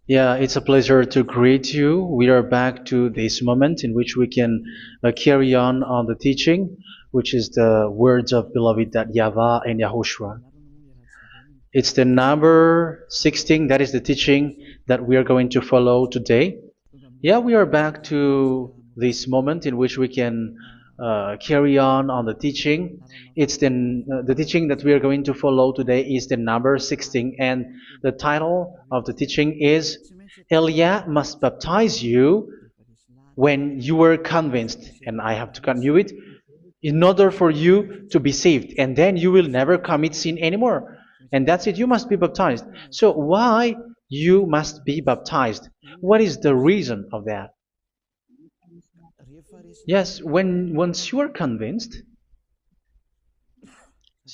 Yeah, it's a pleasure to greet you. We are back to this moment in which we can carry on the teaching, which is the words of beloved that YAHVAH and YAHOSHUA. It's the number 16, that is the teaching that we are going to follow today. Yeah, we are back to this moment in which we can carry on the teaching. It's the teaching that we are going to follow today is the number 16, and the title of the teaching is Elia must baptize you when you were convinced, and I have to continue it, in order for you to be saved, and then you will never commit sin anymore. And that's it, you must be baptized. So why you must be baptized? What is the reason of that? Yes, when once you are convinced,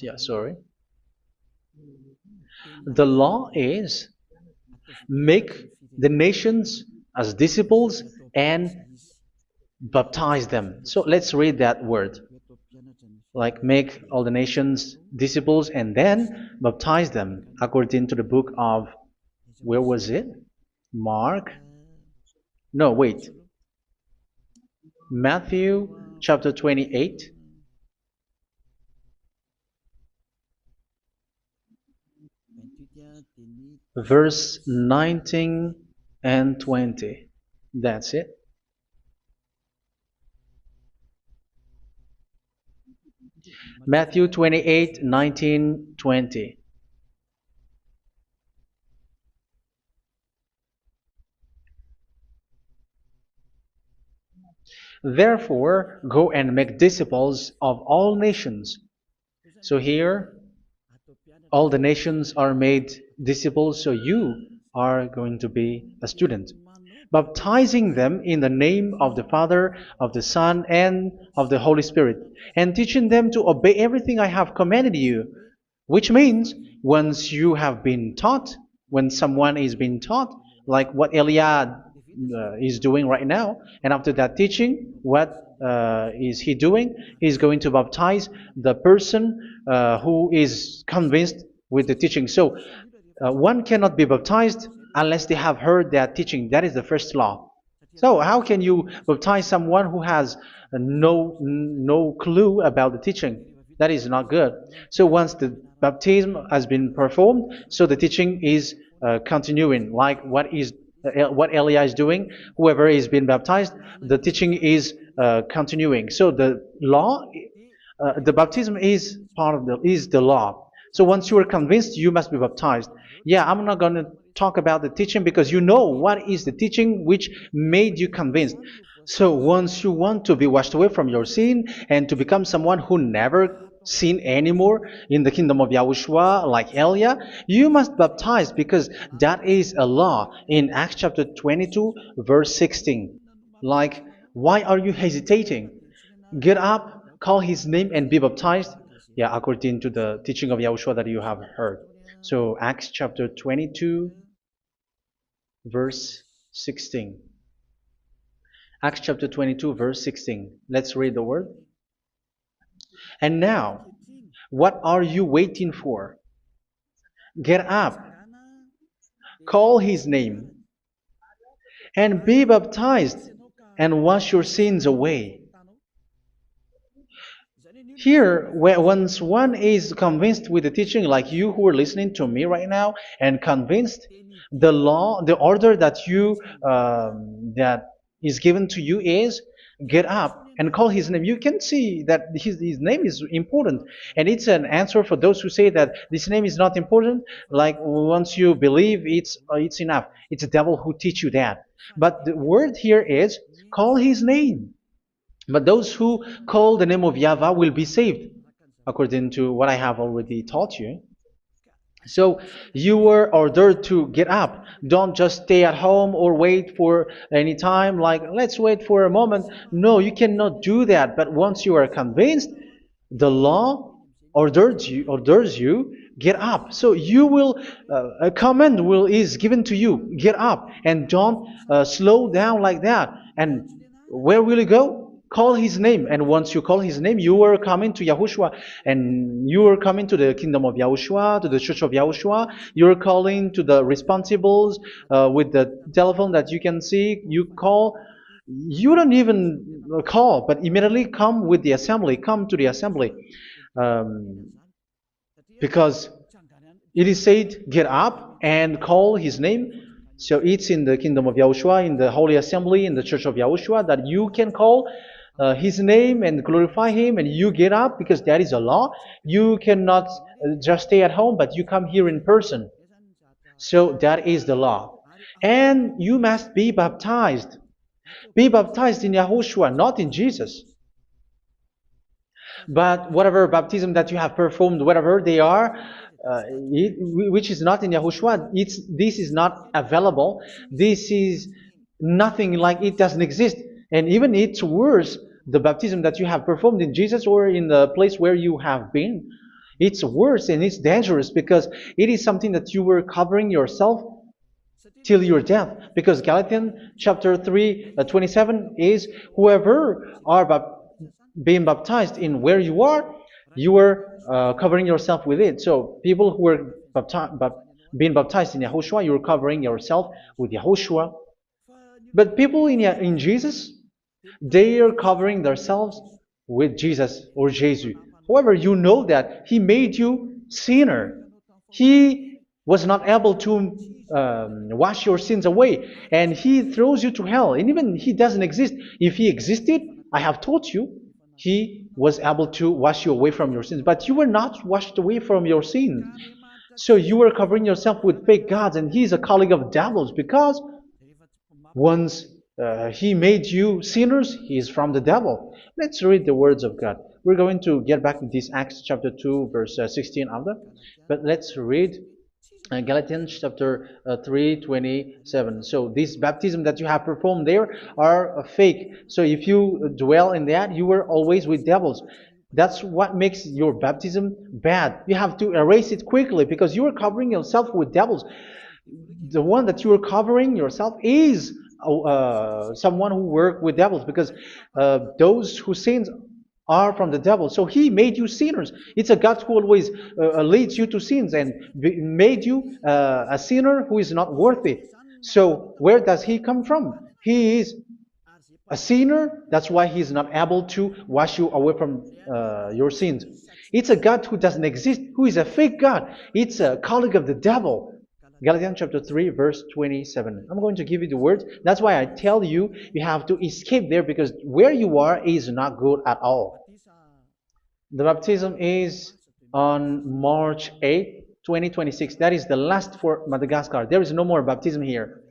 yeah, sorry, the law is make the nations as disciples and baptize them. So let's read that word. Like make all the nations disciples and then baptize them according to the book of, where was it? Mark? No, wait. Matthew chapter 28. Verse 19 and 20. That's it. Matthew 28, 19, 20. Therefore, go and make disciples of all nations. So here, all the nations are made disciples, so you are going to be a student. Baptizing them in the name of the Father, of the Son, and of the Holy Spirit, and teaching them to obey everything I have commanded you. Which means, once you have been taught, when someone is being taught, like what Eliad is doing right now, and after that teaching, what is he doing? He's going to baptize the person who is convinced with the teaching. So one cannot be baptized unless they have heard that teaching. That is the first law. So how can you baptize someone who has no clue about the teaching? That is not good. So once the baptism has been performed, so the teaching is continuing. Like what Elia is doing, whoever is being baptized, the teaching is continuing. So the law, the baptism is part of the law. So once you are convinced, you must be baptized. Yeah, I'm not going to talk about the teaching because you know what is the teaching which made you convinced. So once you want to be washed away from your sin and to become someone who never sin anymore in the kingdom of Yahushua, like Elia, you must baptize because that is a law in Acts chapter 22, verse 16. Like, why are you hesitating? Get up, call his name, and be baptized. Yeah, according to the teaching of Yahushua that you have heard. So Acts chapter 22, verse 16. Acts chapter 22, verse 16. Let's read the word. And now, what are you waiting for? Get up, call his name, and be baptized, and wash your sins away. Here, once one is convinced with the teaching, like you who are listening to me right now, and convinced, the law, the order that that is given to you is get up and call his name. You can see that his name is important, and it's an answer for those who say that this name is not important. Like once you believe, it's enough. It's the devil who teach you that. But the word here is call his name. But those who call the name of YAHVAH will be saved, according to what I have already taught you. So you were ordered to get up. Don't just stay at home or wait for any time, like let's wait for a moment. No, you cannot do that. But once you are convinced, the law orders you get up. So you will a command is given to you, get up, and don't slow down like that. And where will you go? call his name. And once you call his name, you are coming to Yahushua. And you are coming to the kingdom of Yahushua, to the church of Yahushua. You are calling to the responsibles with the telephone that you can see. You call. You don't even call, but immediately come with the assembly. Come to the assembly. Um, because it is said, get up and call his name. So it's in the kingdom of Yahushua, in the holy assembly, in the church of Yahushua, that you can call his name and glorify him, and you get up because that is a law. You cannot just stay at home, but you come here in person. So that is the law. And you must be baptized. Be baptized in Yahushua, not in Jesus. But whatever baptism that you have performed, whatever they are, which is not in Yahushua, this is not available. This is nothing, like it doesn't exist. And even it's worse, the baptism that you have performed in Jesus or in the place where you have been. It's worse and it's dangerous because it is something that you were covering yourself till your death. Because Galatians chapter 3, 27 is, whoever are being baptized in where you are covering yourself with it. So people who were being baptized in Yahushua, you're covering yourself with Yahushua. But people in Jesus, they are covering themselves with Jesus or Jesus. However, you know that He made you sinner. He was not able to wash your sins away, and He throws you to hell. And even He doesn't exist. If He existed, I have told you, He was able to wash you away from your sins. But you were not washed away from your sins. So you were covering yourself with fake gods, and He is a colleague of devils, because once He made you sinners, He is from the devil. Let's read the words of God. We're going to get back to this Acts chapter 2, verse 16 after. But let's read Galatians chapter 3, 27. So this baptism that you have performed there are fake. So if you dwell in that, you were always with devils. That's what makes your baptism bad. You have to erase it quickly because you are covering yourself with devils. The one that you are covering yourself is someone who worked with devils, because those who sins are from the devil. So He made you sinners. It's a God who always leads you to sins and made you a sinner who is not worthy. So where does He come from? He is a sinner. That's why He is not able to wash you away from your sins. It's a God who doesn't exist, who is a fake God. It's a colleague of the devil. Galatians chapter 3, verse 27. I'm going to give you the words. That's why I tell you, you have to escape there, because where you are is not good at all. The baptism is on March 8, 2026. That is the last for Madagascar. There is no more baptism here.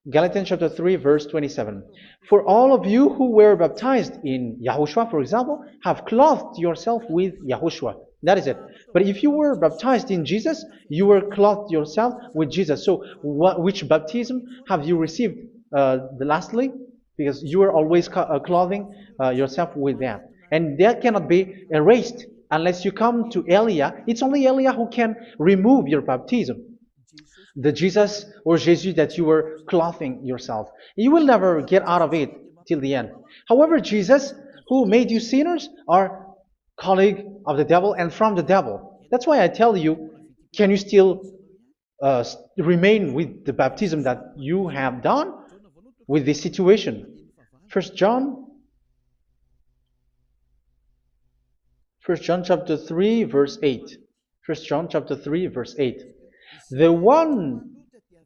Galatians chapter 3, verse 27. For all of you who were baptized in Yahushua, for example, have clothed yourself with Yahushua. That is it. But if you were baptized in Jesus, you were clothed yourself with Jesus. So which baptism have you received lastly? Because you are always clothing yourself with that. And that cannot be erased unless you come to Eliah. It's only Eliah who can remove your baptism. The Jesus or Jesus that you were clothing yourself. You will never get out of it till the end. However, Jesus, who made you sinners, are colleague of the devil and from the devil. That's why I tell you, can you still remain with the baptism that you have done with this situation? First John chapter 3, verse 8. First John chapter 3, verse 8. The one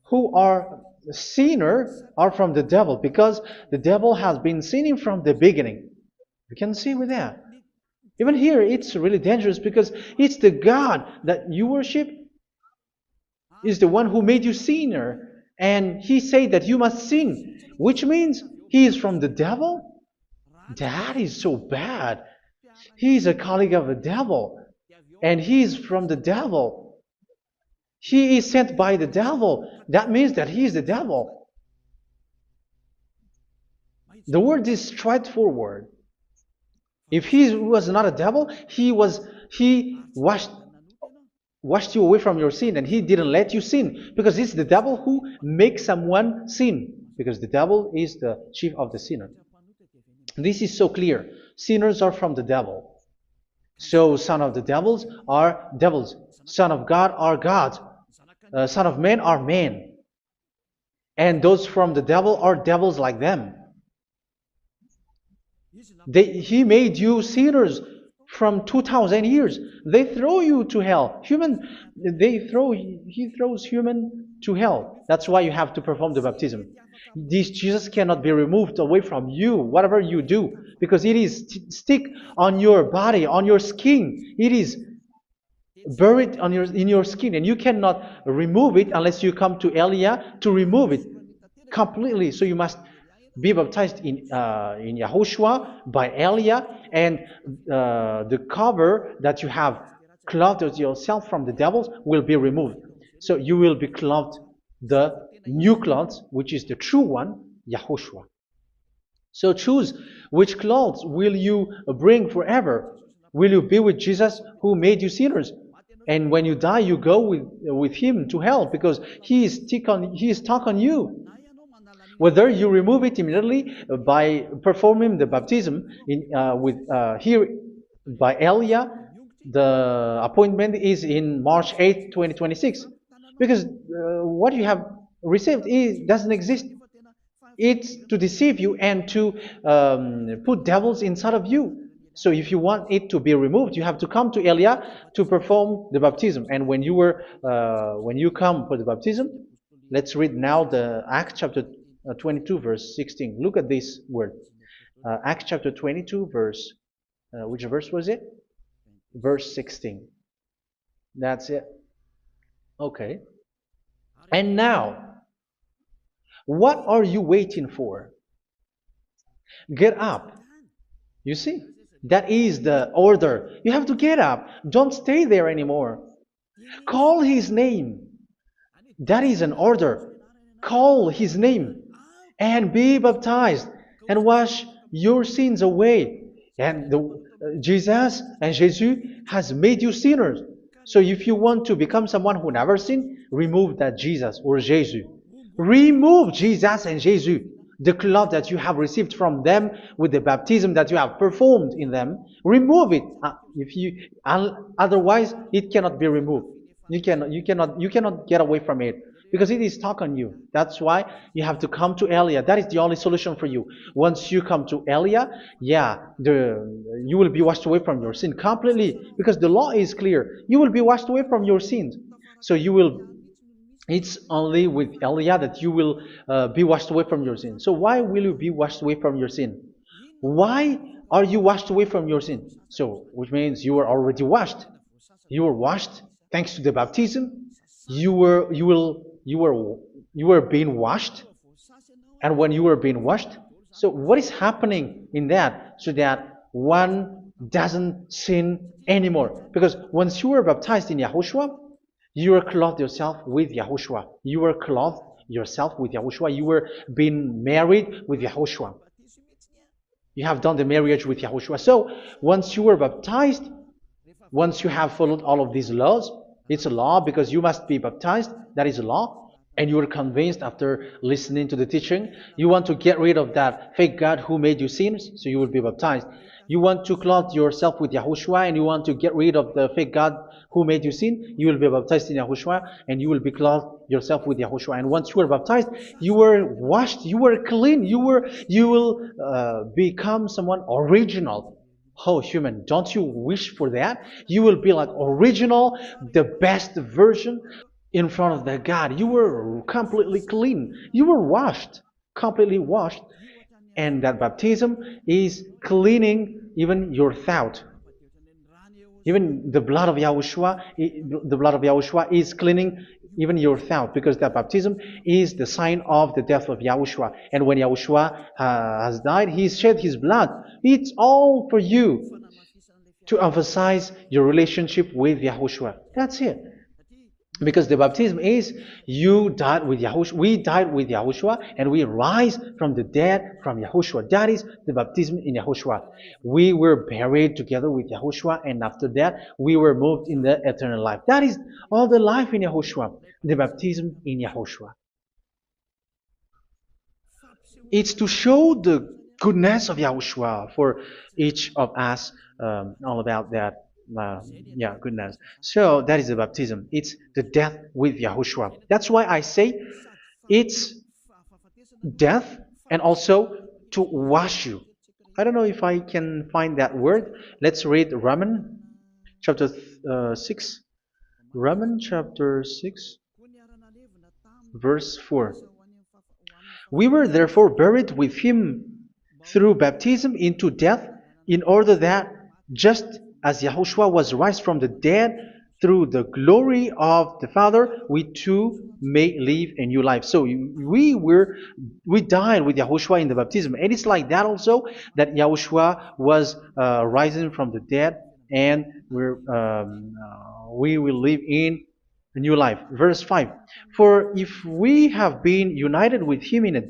who are sinner are from the devil, because the devil has been sinning from the beginning. You can see with that. Even here, it's really dangerous, because it's the God that you worship is the one who made you sinner. And He said that you must sin, which means He is from the devil. That is so bad. He is a colleague of the devil. And He is from the devil. He is sent by the devil. That means that He is the devil. The word is straightforward. If He was not a devil, He washed you away from your sin, and He didn't let you sin, because it's the devil who makes someone sin, because the devil is the chief of the sinner. This is so clear. Sinners are from the devil. So son of the devils are devils. Son of God are gods. Son of men are men. And those from the devil are devils like them. He made you sinners from 2,000 years. They throw you to hell. He throws human to hell. That's why you have to perform the baptism. This Jesus cannot be removed away from you, whatever you do, because it is stick on your body, on your skin. It is buried in your skin, and you cannot remove it unless you come to Elia to remove it completely. So you must be baptized in YAHOSHUA by Elia, and the cover that you have clothed yourself from the devils will be removed. So you will be clothed the new clothes, which is the true one, YAHOSHUA. So choose which clothes will you bring forever. Will you be with Jesus who made you sinners? And when you die, you go with him to hell because he is stuck on you. Whether you remove it immediately by performing the baptism here by Elia, the appointment is in March 8, 2026. Because what you have received doesn't exist. It's to deceive you and to put devils inside of you. So if you want it to be removed, you have to come to Elia to perform the baptism. And when you come for the baptism, let's read now the Acts chapter 22 verse 16. Look at this word. Acts chapter 22 verse, which verse was it? Verse 16. That's it. Okay. And now, what are you waiting for? Get up. You see, that is the order. You have to get up. Don't stay there anymore. Call his name. That is an order. Call his name and be baptized and wash your sins away. And Jesus has made you sinners. So if you want to become someone who never sinned, remove that Jesus or Jesus. Remove Jesus and Jesus, the cloth that you have received from them with the baptism that you have performed in them. Remove it. Otherwise, it cannot be removed. You cannot get away from it because it is stuck on you. That's why you have to come to Elia. That is the only solution for you. Once you come to Elia, you will be washed away from your sin completely because the law is clear. You will be washed away from your sins. So it's only with Elia that you will be washed away from your sin. So why will you be washed away from your sin? Why are you washed away from your sin? So, which means you were already washed. You were washed thanks to the baptism. You were being washed, and when you were being washed, so what is happening in that? So that one doesn't sin anymore. Because once you were baptized in YAHOSHUA, you were clothed yourself with YAHOSHUA. You were clothed yourself with YAHOSHUA. You were being married with YAHOSHUA. You have done the marriage with YAHOSHUA. So once you were baptized, once you have followed all of these laws, it's a law because you must be baptized. That is a law. And you are convinced after listening to the teaching, you want to get rid of that fake God who made you sinners, so you will be baptized. You want to clothe yourself with YAHOSHUA and you want to get rid of the fake God who made you sin, you will be baptized in YAHOSHUA and you will be clothed yourself with YAHOSHUA. And once you are baptized, you were washed, you were clean, you will become someone original. Oh, human, don't you wish for that? You will be like original, the best version in front of the God. You were completely clean. You were washed, completely washed. And that baptism is cleaning even your thought. Even the blood of YAHOSHUA is cleaning even your thought, because that baptism is the sign of the death of YAHOSHUA. And when YAHOSHUA has died, he shed his blood. It's all for you to emphasize your relationship with YAHOSHUA. That's it. Because the baptism is you died with YAHOSHUA, we died with YAHOSHUA, and we rise from the dead from YAHOSHUA. That is the baptism in YAHOSHUA. We were buried together with YAHOSHUA, and after that we were moved in the eternal life. That is all the life in YAHOSHUA, the baptism in YAHOSHUA. It's to show the goodness of Yahushua for each of us, all about that. Uh, yeah, goodness. So that is the baptism. It's the death with Yahushua. That's why I say it's death and also to wash you. I don't know if I can find that word. Let's read Romans chapter 6. Romans chapter 6, verse 4. We were therefore buried with him through baptism into death, in order that, just as Yahushua was raised from the dead through the glory of the Father, we too may live a new life. So we died with Yahushua in the baptism, and it's like that also that Yahushua was rising from the dead, and we will live in a new life. Verse 5. For if we have been united with him in a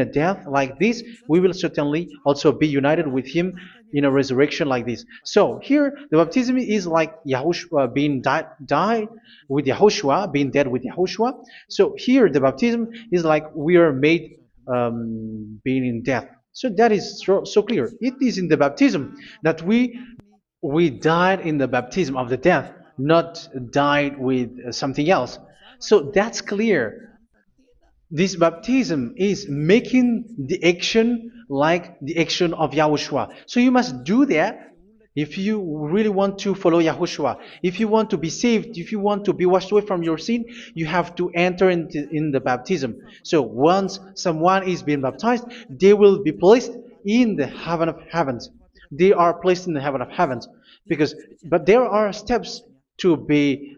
death like this, we will certainly also be united with him in a resurrection like this. So here the baptism is like Yahushua being died with Yahushua, being dead with Yahushua. So here the baptism is like we are made being in death. So that is so clear. It is in the baptism that we died in the baptism of the death, not died with something else. So that's clear. This baptism is making the action like the action of Yahushua. So you must do that if you really want to follow Yahushua. If you want to be saved, if you want to be washed away from your sin, you have to enter in the baptism. So once someone is being baptized, they will be placed in the heaven of heavens. They are placed in the heaven of heavens because, but there are steps to be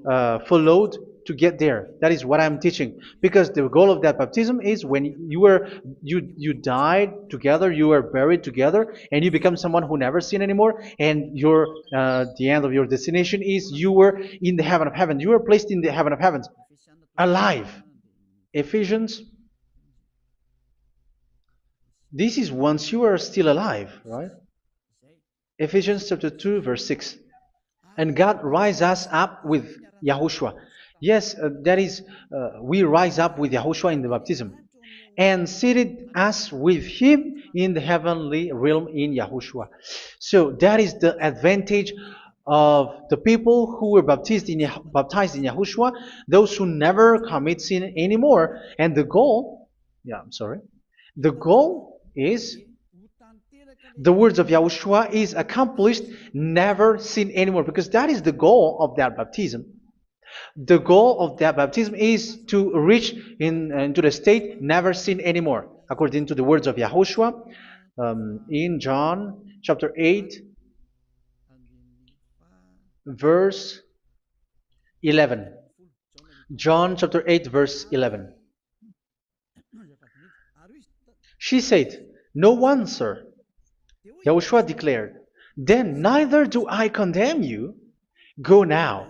followed to get there. That is what I'm teaching. Because the goal of that baptism is when you died together, you were buried together, and you become someone who never sin anymore. And your the end of your destination is you were in the heaven of heaven. You were placed in the heaven of heavens, alive. Ephesians. This is once you are still alive, right? Ephesians chapter 2, verse 6. And God rise us up with Yahushua. Yes, that is, we rise up with Yahushua in the baptism. And seated us with him in the heavenly realm in Yahushua. So that is the advantage of the people who were baptized in Yahushua, those who never commit sin anymore. And the goal, yeah, I'm sorry, the goal is the words of Yahushua is accomplished, never sin anymore, because that is the goal of that baptism. The goal of that baptism is to reach into the state never sin anymore, according to the words of Yahushua in John chapter 8, verse 11. John chapter 8, verse 11. She said, "No one, sir." Yahushua declared, "Then neither do I condemn you. Go now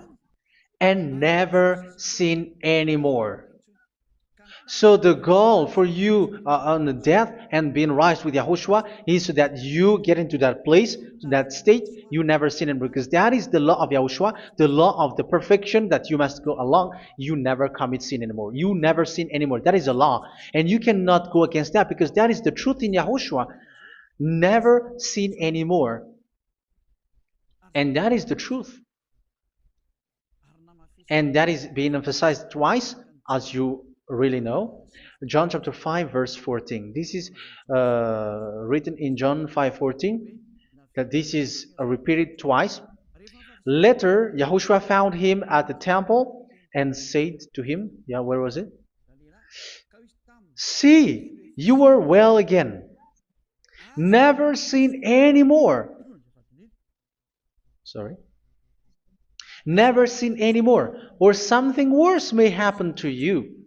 and never sin anymore." So the goal for you on the death and being raised with Yahushua is so that you get into that place, to that state, you never sin anymore. Because that is the law of Yahushua, the law of the perfection that you must go along. You never commit sin anymore. You never sin anymore. That is a law. And you cannot go against that because that is the truth in Yahushua. Never sin anymore. And that is the truth. And that is being emphasized twice, as you really know. John chapter 5, verse 14. This is written in John 5:14, that this is repeated twice. Later, Yahushua found him at the temple and said to him, yeah, where was it? "See, you are well again. Never sin anymore." Sorry. "Never sin anymore, or something worse may happen to you."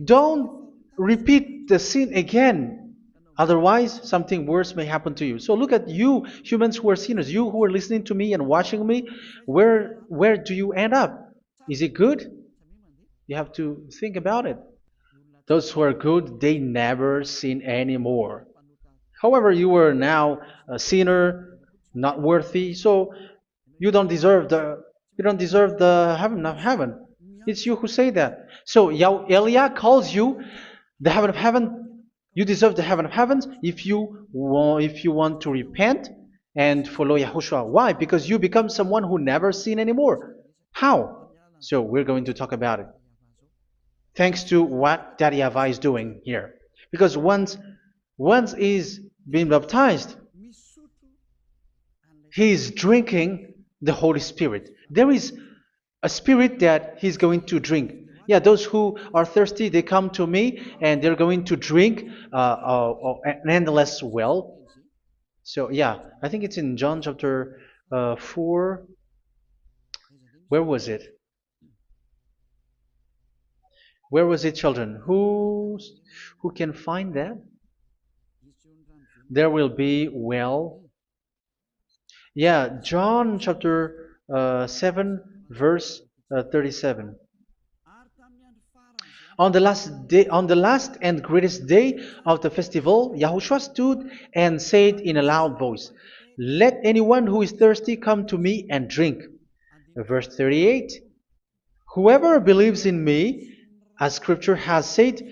Don't repeat the sin again. Otherwise, something worse may happen to you. So look at you, humans who are sinners, you who are listening to me and watching me. Where do you end up? Is it good? You have to think about it. Those who are good, they never sin anymore. However, you are now a sinner, not worthy, so you don't deserve the heaven of heaven. It's you who say that. So Eliah calls you the heaven of heaven You deserve the heaven of heavens if you want to repent and follow Yahushua. Why? Because you become someone who never sin anymore. How? So we're going to talk about it. Thanks to what Daddy Yahvah is doing here. Because once is being baptized, he is drinking the Holy Spirit. There is a spirit that he's going to drink. Yeah, those who are thirsty, they come to me and they're going to drink an endless well. So, yeah, I think it's in John chapter 4. Where was it? Where was it, children? Who can find that? There will be well. Yeah, John chapter 7, verse 37. On the last and greatest day of the festival, Yahushua stood and said in a loud voice, "Let anyone who is thirsty come to me and drink." Verse 38, "Whoever believes in me, as Scripture has said,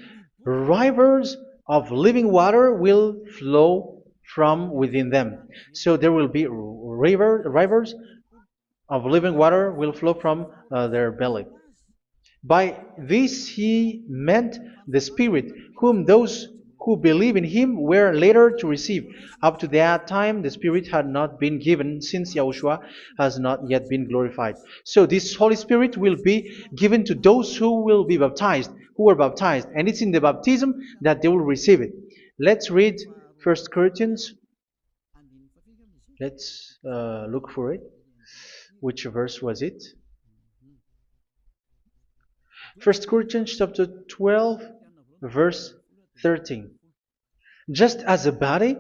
rivers of living water will flow from within them." So there will be rivers of living water will flow from their belly. By this he meant the Spirit, whom those who believe in him were later to receive. Up to that time, the Spirit had not been given, since Yahushua has not yet been glorified. So this Holy Spirit will be given to those who will be baptized, who are baptized, and it's in the baptism that they will receive it. Let's read 1 Corinthians. Let's look for it. Which verse was it? 1 Corinthians chapter 12, verse 13. Just as a body,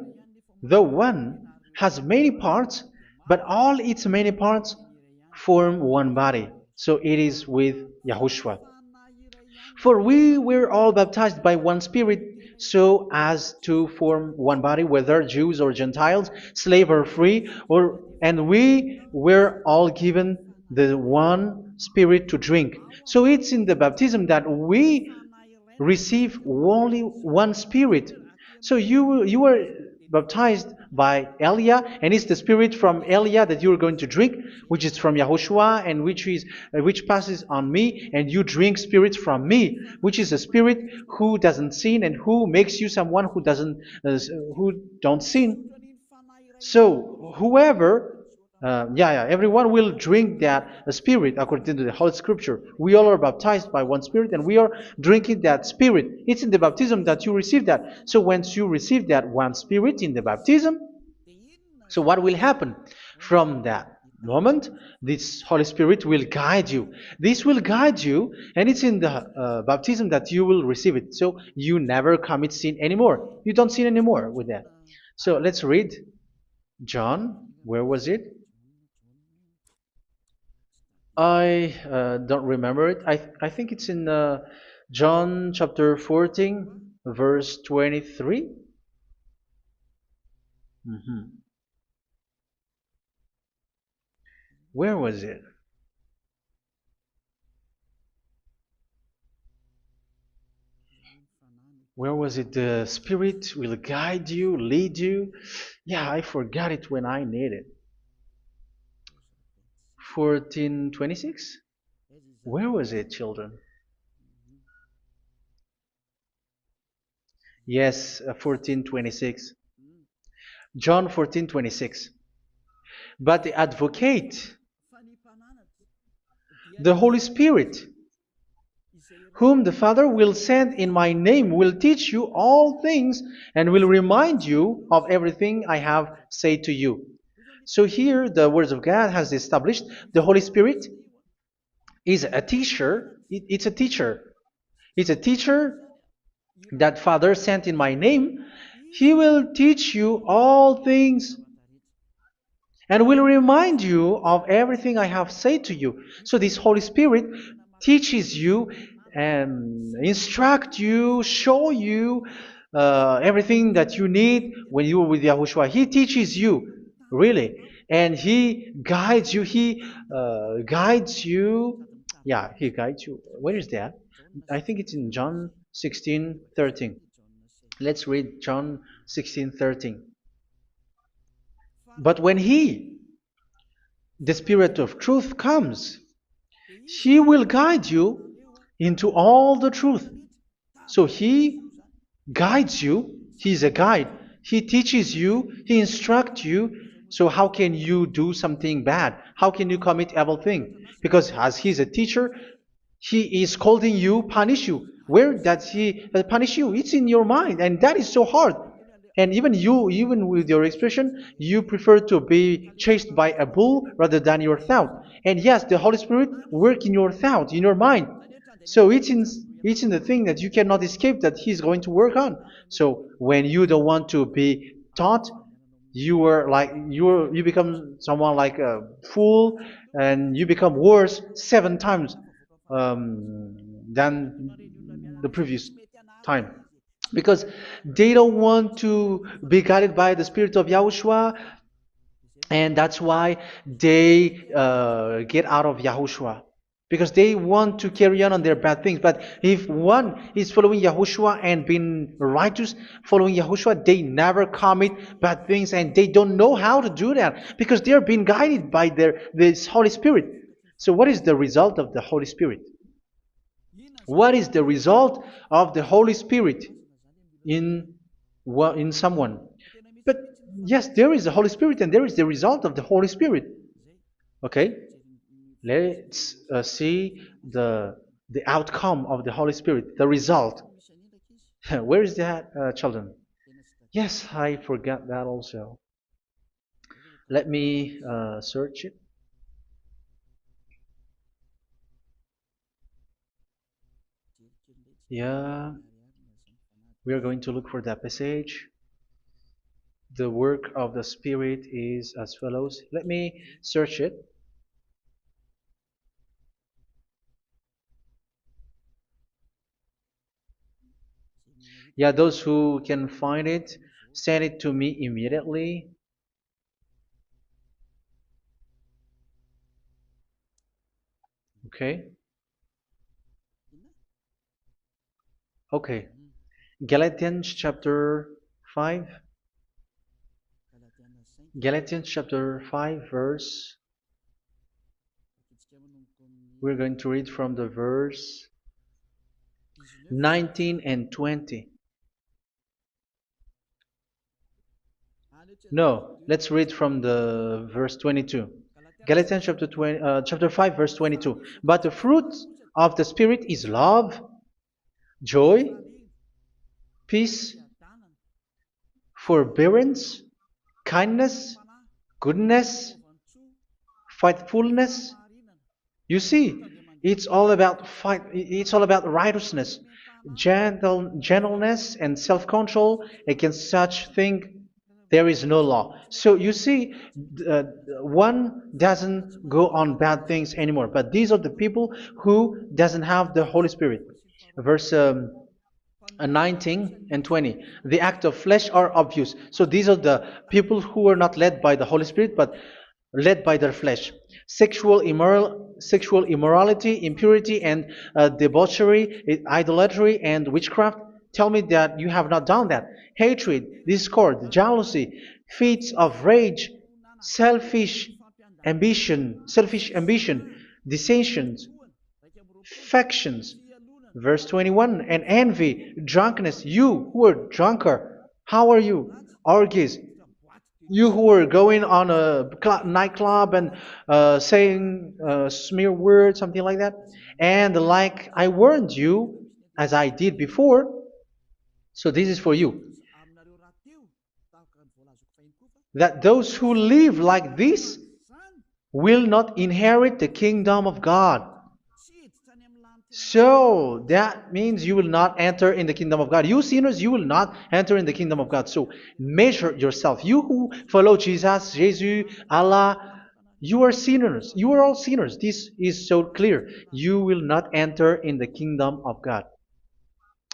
though one, has many parts, but all its many parts form one body. So it is with Yahushua. For we were all baptized by one Spirit, so as to form one body, whether Jews or Gentiles, slave or free, and we were all given the one Spirit to drink. So it's in the baptism that we receive only one Spirit. So you were baptized by Elia, and it's the Spirit from Elia that you are going to drink, which is from Yahushua, and which passes on me, and you drink Spirit from me, which is a Spirit who doesn't sin and who makes you someone who don't sin. So whoever, everyone will drink that Spirit according to the Holy Scripture. We all are baptized by one Spirit, and we are drinking that Spirit. It's in the baptism that you receive that. So once you receive that one Spirit in the baptism, so what will happen from that moment? This Holy Spirit will guide you. This will guide you, and it's in the baptism that you will receive it. So you never commit sin anymore. You don't sin anymore with that. So let's read. John, where was it? I don't remember it. I think it's in John chapter 14, verse 23. Mhm. Where was it? Where was it? The Spirit will guide you, lead you. Yeah, I forgot it when I need it. 14:26? Where was it, children? Yes, 14:26. John 14:26. But the advocate, the Holy Spirit, whom the Father will send in my name, will teach you all things and will remind you of everything I have said to you. So here the words of God has established the Holy Spirit is a teacher. It's a teacher. It's a teacher that Father sent in my name. He will teach you all things and will remind you of everything I have said to you. So this Holy Spirit teaches you and instruct you, show you everything that you need when you are with Yahushua. He teaches you, really, and He guides you. He guides you. Yeah, He guides you. Where is that? I think it's in John 16:13. Let's read John 16:13. But when He, the Spirit of truth, comes, He will guide you into all the truth. So He guides you. He's a guide. He teaches you. He instructs you. So how can you do something bad? How can you commit evil thing? Because as He's a teacher, He is scolding you, punish you. Where does He punish you? It's in your mind, and that is so hard. And even you, even with your expression, you prefer to be chased by a bull rather than your thought. And yes, the Holy Spirit work in your thought, in your mind. So it's in the thing that you cannot escape that He's going to work on. So when you don't want to be taught, you become someone like a fool, and you become worse 7 times than the previous time, because they don't want to be guided by the Spirit of Yahushua, and that's why they get out of Yahushua, because they want to carry on their bad things. But if one is following Yahushua and being righteous, following Yahushua, they never commit bad things, and they don't know how to do that because they are being guided by this Holy Spirit. So what is the result of the Holy Spirit? What is the result of the Holy Spirit in in someone? But yes, there is the Holy Spirit, and there is the result of the Holy Spirit. Okay, let's see the outcome of the Holy Spirit, the result. Where is that, children? Yes, I forgot that also. Let me search it. Yeah, we are going to look for that passage. The work of the Spirit is as follows. Let me search it. Yeah, those who can find it, send it to me immediately. Okay. Okay. Galatians chapter 5. Galatians chapter 5, verse. We're going to read from the verse 19 and 20. No, let's read from the verse 22. Galatians chapter 5, verse 22. But the fruit of the Spirit is love, joy, peace, forbearance, kindness, goodness, faithfulness. You see, it's all about fight. It's all about righteousness, gentleness, and self-control. Against such thing, there is no law. So you see, uh, one doesn't go on bad things anymore. But these are the people who doesn't have the Holy Spirit. Verse 19 and 20. The act of flesh are obvious. So these are the people who are not led by the Holy Spirit, but led by their flesh. Sexual immorality, impurity, and debauchery, idolatry, and witchcraft. Tell me that you have not done that. Hatred, discord, jealousy, fits of rage, selfish ambition, dissensions, factions. Verse 21, and envy, drunkenness. You who are drunker, how are you? Orgies. You who are going on a nightclub and saying smear words, something like that. And like I warned you, as I did before, so this is for you, that those who live like this will not inherit the kingdom of God. So that means you will not enter in the kingdom of God. You sinners, you will not enter in the kingdom of God. So measure yourself. You who follow Jesus, Allah, you are sinners. You are all sinners. This is so clear. You will not enter in the kingdom of God.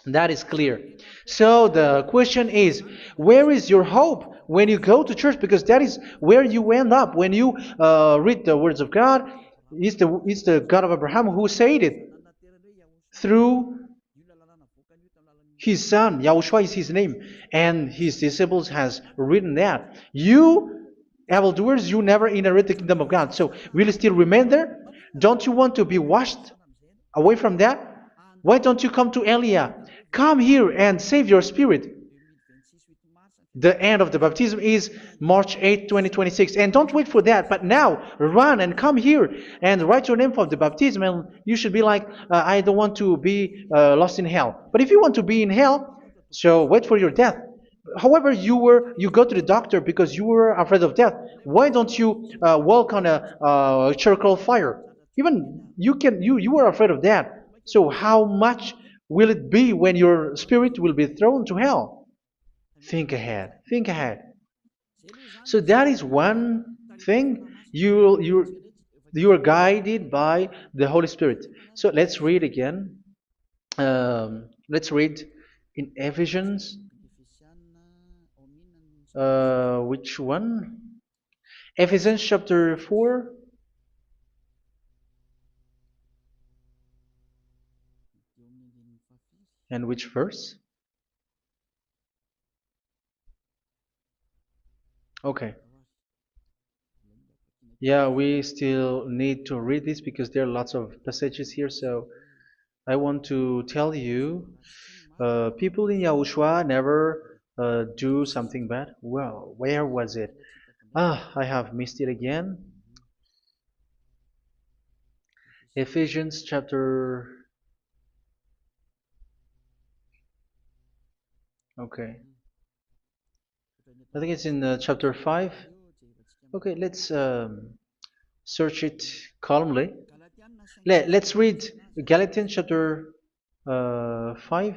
That is clear. So the question is, where is your hope when you go to church? Because that is where you end up when you read the words of God. It's the God of Abraham who said it through His son, Yahushua is his name, and his disciples has written that. You evildoers, you never inherit the kingdom of God. So will you still remain there? Don't you want to be washed away from that? Why don't you come to Elia? Come here and save your spirit. The end of the baptism is March 8th, 2026. And don't wait for that, but now run and come here and write your name for the baptism. And you should be like, I don't want to be lost in hell. But if you want to be in hell, so wait for your death. However, you go to the doctor because you were afraid of death. Why don't you walk on a charcoal fire? Even you were afraid of that. So how much will it be when your spirit will be thrown to hell? Think ahead. Think ahead. So that is one thing. You are guided by the Holy Spirit. So let's read again. Let's read in Ephesians. Which one? Ephesians chapter 4. And which verse? Okay. Yeah, we still need to read this because there are lots of passages here. So I want to tell you, people in Yahushua never do something bad. Well, where was it? I have missed it again. Ephesians chapter. Okay. I think it's in chapter 5. Okay, let's search it calmly. Let's read Galatians chapter 5,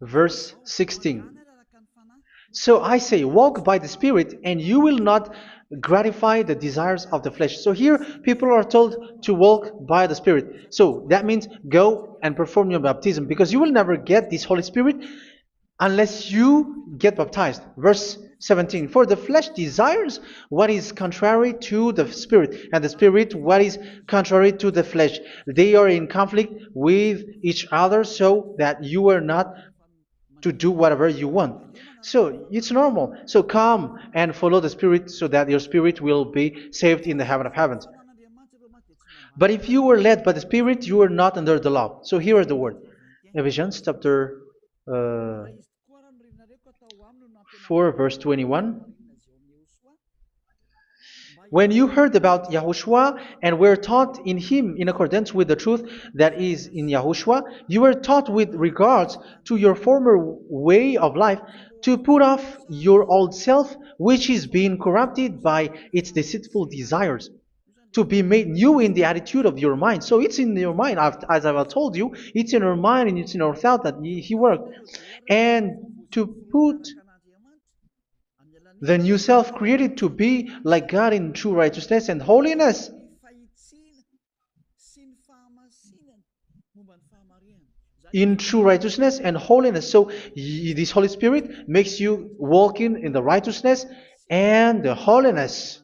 verse 16. So I say, walk by the Spirit, and you will not gratify the desires of the flesh. So here, people are told to walk by the Spirit. So that means go and perform your baptism, because you will never get this Holy Spirit unless you get baptized. Verse 17. For the flesh desires what is contrary to the Spirit, and the Spirit what is contrary to the flesh. They are in conflict with each other, so that you are not to do whatever you want. So it's normal. So come and follow the Spirit so that your spirit will be saved in the heaven of heavens. But if you were led by the Spirit, you are not under the law. So here are the word. Ephesians chapter 4 verse 21. When you heard about Yahushua and were taught in him in accordance with the truth that is in Yahushua, you were taught with regards to your former way of life to put off your old self, which is being corrupted by its deceitful desires, to be made new in the attitude of your mind. So it's in your mind, as I've told you, it's in our mind and it's in our thought that he worked. And to put the new self created to be like God in true righteousness and holiness. In true righteousness and holiness. So this Holy Spirit makes you walking in the righteousness and the holiness.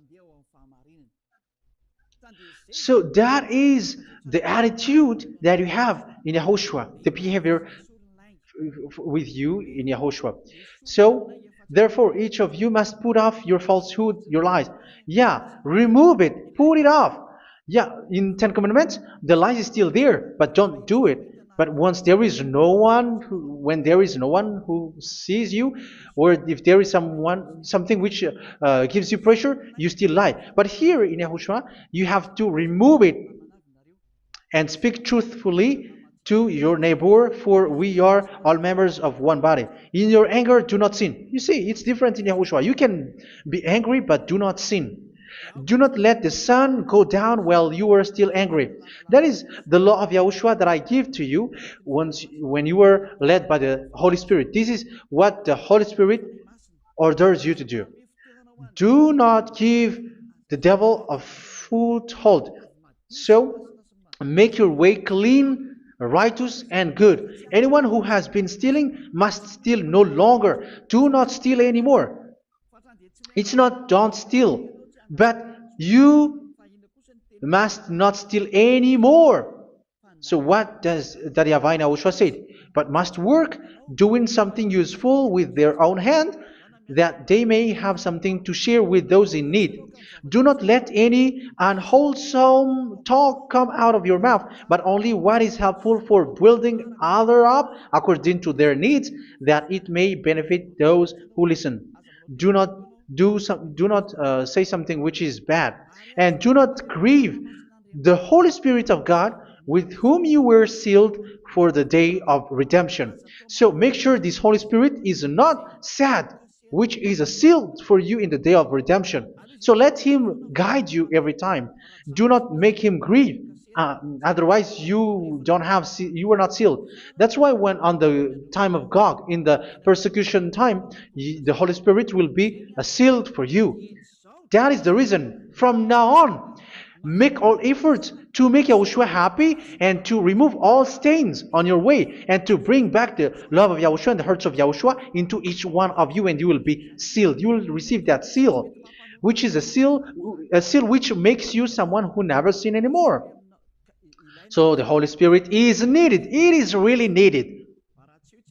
So that is the attitude that you have in Yahushua, the behavior with you in Yahushua. So therefore, each of you must put off your falsehood, your lies. Yeah, remove it, put it off. Yeah, in Ten Commandments, the lies is still there, but don't do it. But once there is no one, when there is no one who sees you, or if there is something which gives you pressure, you still lie. But here in Yahushua, you have to remove it and speak truthfully to your neighbor, for we are all members of one body. In your anger, do not sin. You see, it's different in Yahushua. You can be angry, but do not sin. Do not let the sun go down while you are still angry. That is the law of Yahushua that I give to you when you were led by the Holy Spirit. This is what the Holy Spirit orders you to do. Do not give the devil a foothold. So, make your way clean, righteous, and good. Anyone who has been stealing must steal no longer. Do not steal anymore. It's not don't steal, but you must not steal anymore. So what does the YAHVAH in Yahushua say? but must work, doing something useful with their own hand, that they may have something to share with those in need. Do not let any unwholesome talk come out of your mouth, but only what is helpful for building others up according to their needs, that it may benefit those who listen. Do not do not say something which is bad, and do not grieve the Holy Spirit of God, with whom you were sealed for the day of redemption. So make sure this Holy Spirit is not sad, which is a seal for you in the day of redemption. So let him guide you every time. Do not make him grieve. Otherwise, you were not sealed. That's why when on the time of God, in the persecution time, the Holy Spirit will be a sealed for you. That is the reason. From now on, make all efforts to make Yahushua happy and to remove all stains on your way and to bring back the love of Yahushua and the hearts of Yahushua into each one of you, and you will be sealed. You will receive that seal, which is a seal which makes you someone who never sin anymore. So the Holy Spirit is needed. It is really needed.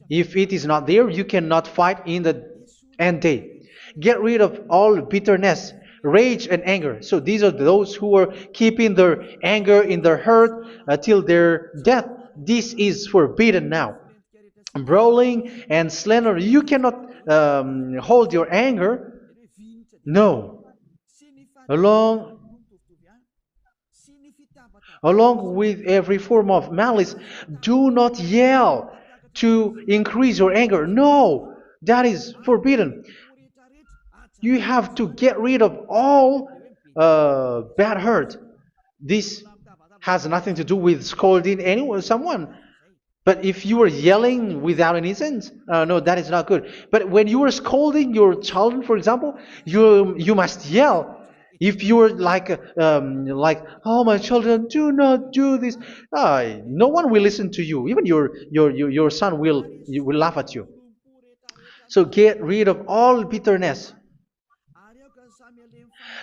If it is not there, you cannot fight in the end day. Get rid of all bitterness, rage, and anger. So these are those who are keeping their anger in their heart till their death. This is forbidden now. Brawling and slander. You cannot hold your anger. No. Along Along with every form of malice, do not yell to increase your anger. No, that is forbidden. You have to get rid of all bad hurt. This has nothing to do with scolding anyone, someone. But if you are yelling without any sense, no, that is not good. But when you are scolding your children, for example, you must yell. If you are like, oh my children, do not do this, no one will listen to you. Even your son will laugh at you. So get rid of all bitterness.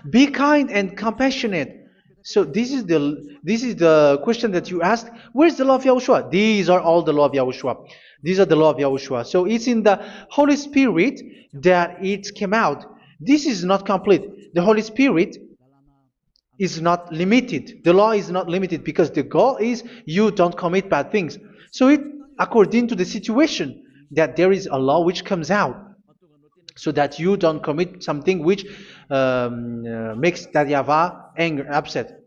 Be kind and compassionate. So this is the question that you asked. Where's the law of Yahushua? These are all the law of Yahushua. These are the law of Yahushua. So it's in the Holy Spirit that it came out. This is not complete. The Holy Spirit is not limited. The law is not limited because the goal is you don't commit bad things. So it according to the situation that there is a law which comes out, so that you don't commit something which makes that YAHVAH angry, upset.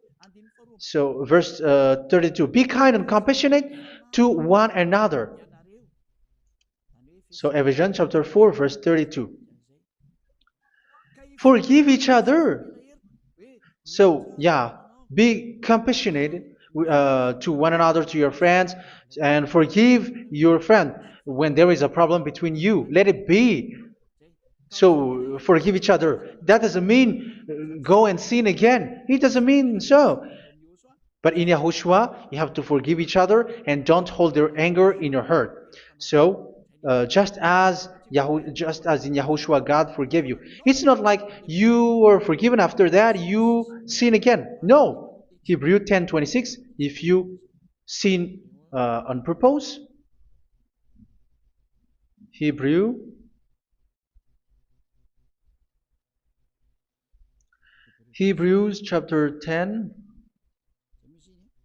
So verse 32, be kind and compassionate to one another. So Ephesians chapter 4 verse 32. Forgive each other. So yeah, be compassionate to one another, to your friends, and forgive your friend when there is a problem between you. Let it be. So forgive each other. That doesn't mean go and sin again. It doesn't mean so. But in Yahushua, you have to forgive each other and don't hold their anger in your heart. So just as in Yahushua, God forgave you. It's not like you were forgiven after that you sin again. No. Hebrew 10:26. If you sin on purpose, Hebrews chapter 10.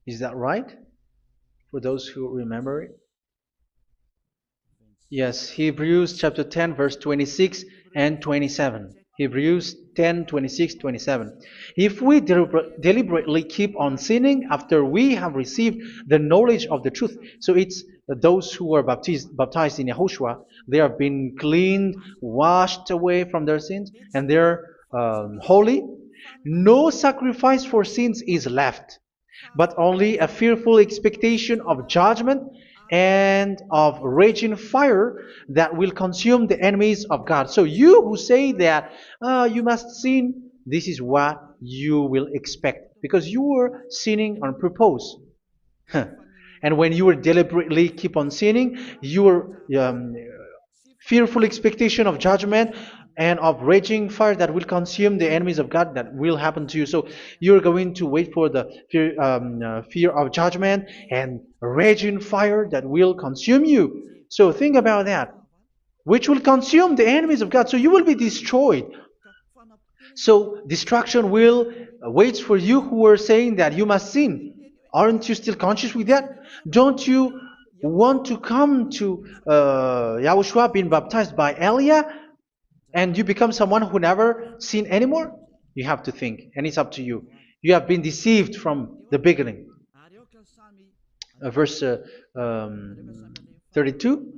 Is that right? For those who remember it? Yes, Hebrews chapter 10 verse 26 and 27. Hebrews 10, 26, 27. If we deliberately keep on sinning after we have received the knowledge of the truth, so it's those who are baptized in Yahushua, they have been cleaned, washed away from their sins, and they're holy. No sacrifice for sins is left, but only a fearful expectation of judgment and of raging fire that will consume the enemies of God. So you who say that you must sin, this is what you will expect, because you were sinning on purpose. And when you were deliberately keep on sinning, your fearful expectation of judgment and of raging fire that will consume the enemies of God that will happen to you. So you're going to wait for the fear of judgment and raging fire that will consume you. So think about that, which will consume the enemies of God. So you will be destroyed. So destruction will wait for you who are saying that you must sin. Aren't you still conscious with that? Don't you want to come to Yahushua being baptized by Elia and you become someone who never sin anymore? You have to think, and it's up to you. You have been deceived from the beginning. Verse 32.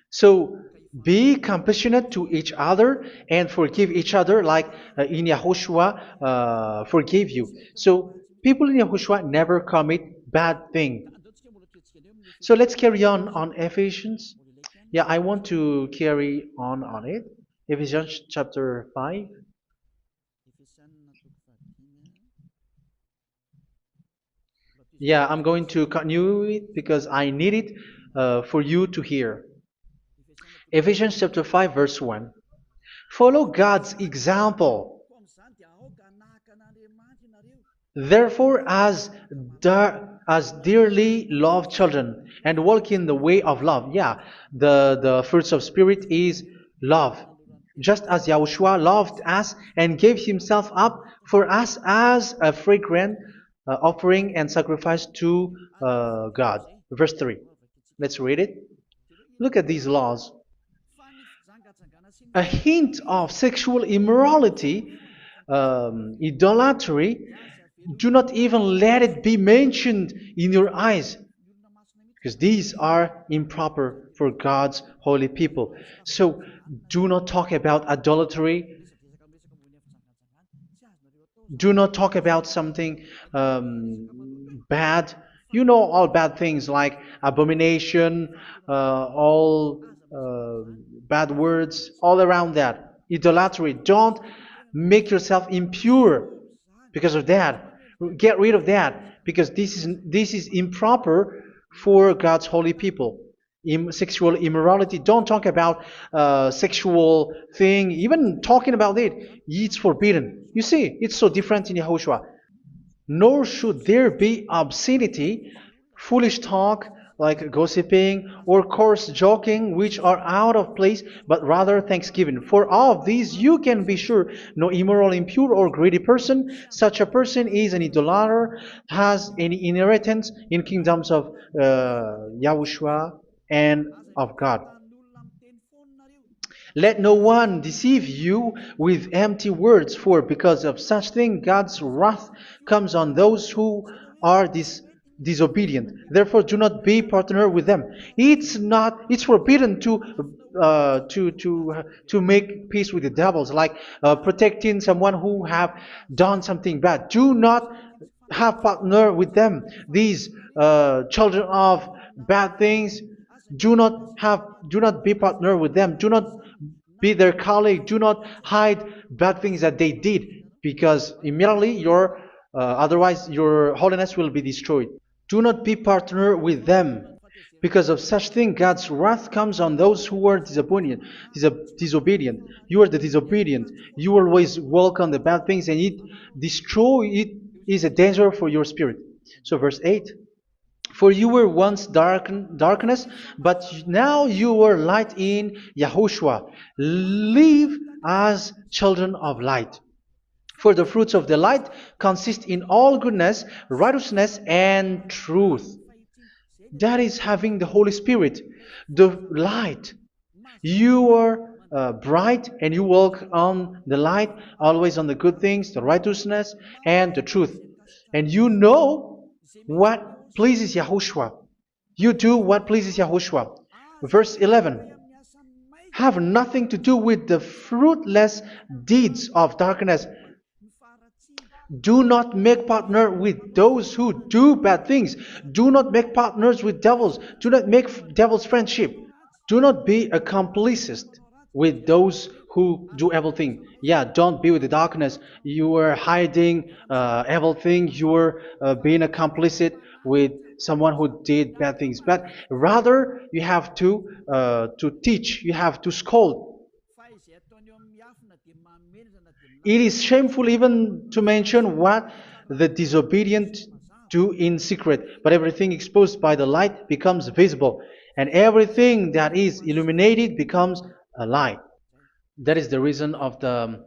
So be compassionate to each other and forgive each other like in Yahushua forgave you. So people in Yahushua never commit bad thing. So let's carry on Ephesians. Yeah, I want to carry on it. Ephesians chapter 5. Yeah, I'm going to continue it because I need it for you to hear. Ephesians chapter 5 verse 1. Follow God's example. Therefore, as dearly loved children, and walk in the way of love. Yeah, the fruits of spirit is love. Just as Yahushua loved us and gave himself up for us as a fragrant offering and sacrifice to God. Verse 3. Let's read it. Look at these laws. A hint of sexual immorality, idolatry, do not even let it be mentioned in your eyes, because these are improper for God's holy people. So do not talk about idolatry. Do not talk about something bad. You know all bad things like abomination, all bad words, all around that. Idolatry. Don't make yourself impure because of that. Get rid of that because this is improper for God's holy people. Sexual immorality. Don't talk about sexual thing. Even talking about it, it's forbidden. You see, it's so different in Yahushua. Nor should there be obscenity, foolish talk like gossiping or coarse joking, which are out of place, but rather thanksgiving. For of these you can be sure: no immoral, impure, or greedy person, such a person is an idolater, has any inheritance in kingdoms of Yahushua and of God. Let no one deceive you with empty words, for because of such thing God's wrath comes on those who are disobedient. Therefore, do not be partner with them. It's forbidden to make peace with the devils, like protecting someone who have done something bad. Do not have partner with them. These children of bad things, do not be partner with them. Do not be their colleague. Do not hide bad things that they did, because immediately otherwise your holiness will be destroyed. Do not be partner with them. Because of such thing, God's wrath comes on those who are disobedient. You are the disobedient. You always walk on the bad things, and it is a danger for your spirit. So verse 8. For you were once darkness, but now you are light in Yahushua. Live as children of light. For the fruits of the light consist in all goodness, righteousness, and truth. That is having the Holy Spirit, the light. You are bright and you walk on the light, always on the good things, the righteousness, and the truth. And you know what pleases Yahushua. You do what pleases Yahushua. Verse 11. Have nothing to do with the fruitless deeds of darkness. Do not make partner with those who do bad things. Do not make partners with devils. Do not make devils friendship. Do not be accomplices with those who do evil thing. Yeah, don't be with the darkness. You are hiding evil thing. You are being a complicit with someone who did bad things. But rather, you have to teach. You have to scold. It is shameful even to mention what the disobedient do in secret, but everything exposed by the light becomes visible, and everything that is illuminated becomes a light. That is the reason of the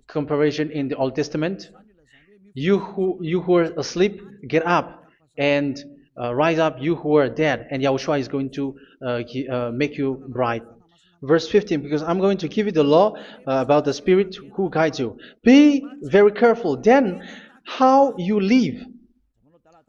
comparison in the Old Testament. You who are asleep, get up and rise up, you who are dead, and Yahushua is going to make you bright. Verse 15, because I'm going to give you the law about the Spirit who guides you. Be very careful then how you live,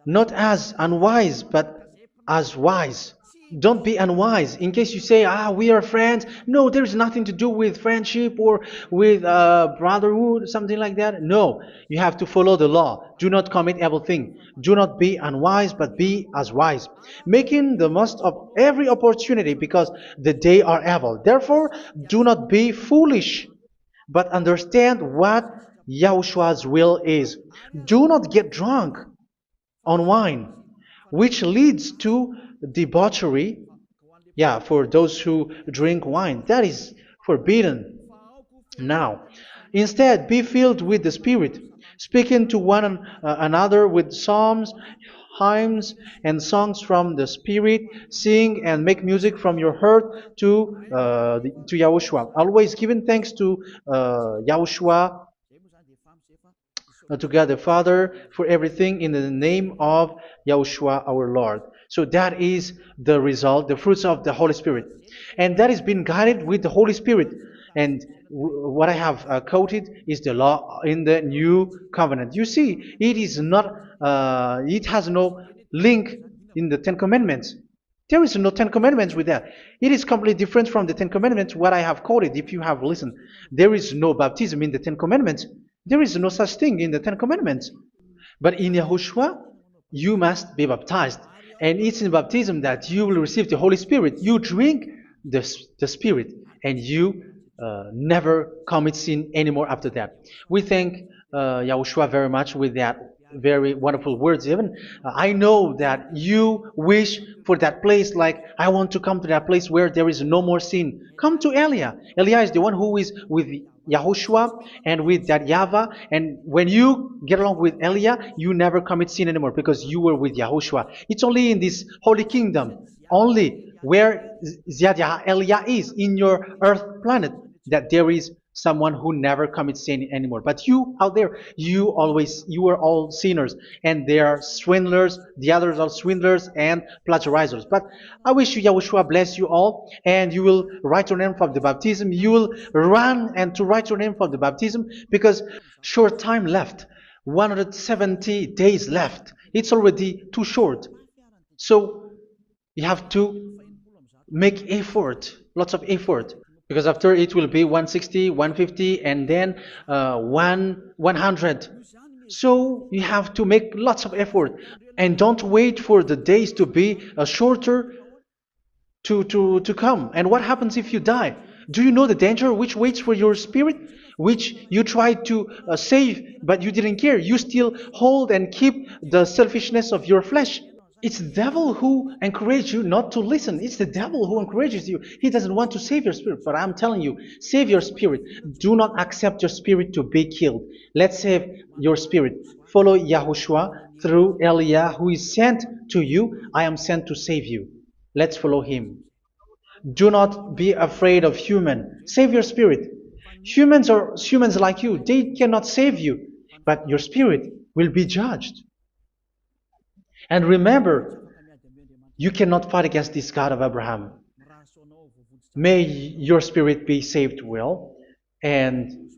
not as unwise, but as wise. Don't be unwise. In case you say, we are friends. No, there's nothing to do with friendship or with brotherhood, something like that. No, you have to follow the law. Do not commit evil thing. Do not be unwise, but be as wise, making the most of every opportunity because the day are evil. Therefore, do not be foolish, but understand what Yahushua's will is. Do not get drunk on wine, which leads to debauchery. Yeah, for those who drink wine, that is forbidden now. Instead, be filled with the Spirit, speaking to one another with psalms, hymns, and songs from the Spirit. Sing and make music from your heart to Yahushua. Always giving thanks to Yahushua, to God the Father, for everything in the name of Yahushua our Lord. So that is the result, the fruits of the Holy Spirit. And that is being guided with the Holy Spirit. And what I have quoted is the law in the new covenant. You see, it is not, it has no link in the Ten Commandments. There is no Ten Commandments with that. It is completely different from the Ten Commandments, what I have quoted, if you have listened. There is no baptism in the Ten Commandments. There is no such thing in the Ten Commandments. But in Yahushua, you must be baptized. And it's in baptism that you will receive the Holy Spirit. You drink the Spirit, and you never commit sin anymore after that. We thank Yahushua very much with that very wonderful words. Even I know that you wish for that place, like I want to come to that place where there is no more sin. Come to Elia. Elia is the one who is with Yahushua and with that YAHVAH, and when you get along with Elia, you never commit sin anymore because you were with Yahushua. It's only in this holy kingdom, only where Ziad Elia is, in your earth planet, that there is someone who never commits sin anymore. But you out there, you are all sinners, and they are swindlers. The others are swindlers and plagiarizers. But I wish you, Yahushua, bless you all, and you will write your name for the baptism. You will run and to write your name for the baptism, because short time left, 170 days left. It's already too short. So you have to make effort, lots of effort, because after it will be 160, 150, and then 100. So you have to make lots of effort, and don't wait for the days to be shorter to come. And what happens if you die? Do you know the danger which waits for your spirit, which you tried to save, but you didn't care? You still hold and keep the selfishness of your flesh. It's the devil who encourages you not to listen. It's the devil who encourages you. He doesn't want to save your spirit. But I'm telling you, save your spirit. Do not accept your spirit to be killed. Let's save your spirit. Follow Yahushua through Elia, who is sent to you. I am sent to save you. Let's follow him. Do not be afraid of human. Save your spirit. Humans are humans like you. They cannot save you. But your spirit will be judged. And remember, you cannot fight against this God of Abraham. May your spirit be saved well and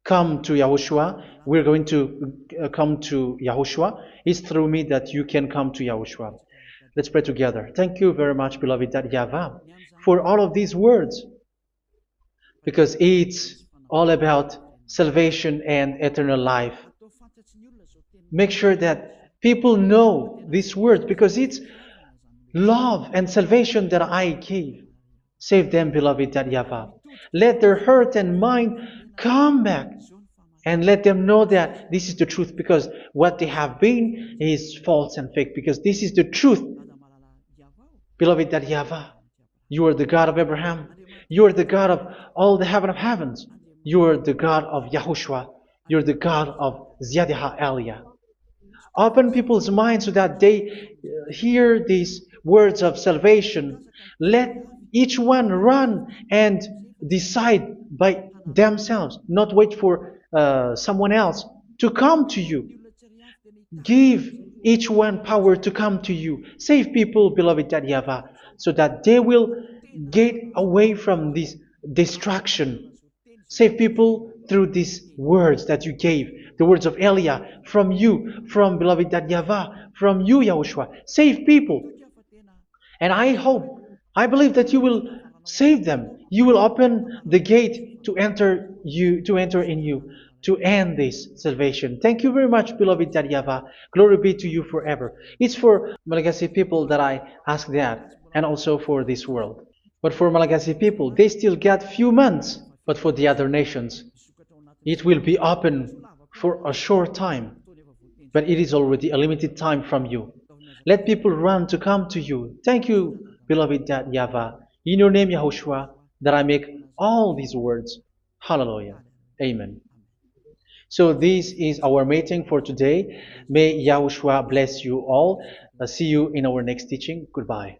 come to Yahushua. We're going to come to Yahushua. It's through me that you can come to Yahushua. Let's pray together. Thank you very much, beloved YAHVAH, for all of these words, because it's all about salvation and eternal life. Make sure that people know these words, because it's love and salvation that I gave. Save them, beloved YAHVAH. Let their heart and mind come back, and let them know that this is the truth, because what they have been is false and fake, because this is the truth. Beloved YAHVAH, you are the God of Abraham. You are the God of all the heaven of heavens. You are the God of YAHOSHUA. You're the God of Ziyadiha Aliyah. Open people's minds so that they hear these words of salvation. Let each one run and decide by themselves, not wait for someone else to come to you. Give each one power to come to you. Save people, beloved YAHVAH, so that they will get away from this destruction. Save people through these words that you gave, the words of Elia, from you, from beloved YAHVAH, from you, Yahushua. Save people. And I hope, I believe that you will save them. You will open the gate to enter in you, to end this salvation. Thank you very much, beloved YAHVAH. Glory be to you forever. It's for Malagasy people that I ask that, and also for this world. But for Malagasy people, they still get few months. But for the other nations, it will be open for a short time. But it is already a limited time from you. Let people run to come to you. Thank you, beloved YAHVAH. In your name, Yahushua, that I make all these words. Hallelujah. Amen. So this is our meeting for today. May Yahushua bless you all. See you in our next teaching. Goodbye.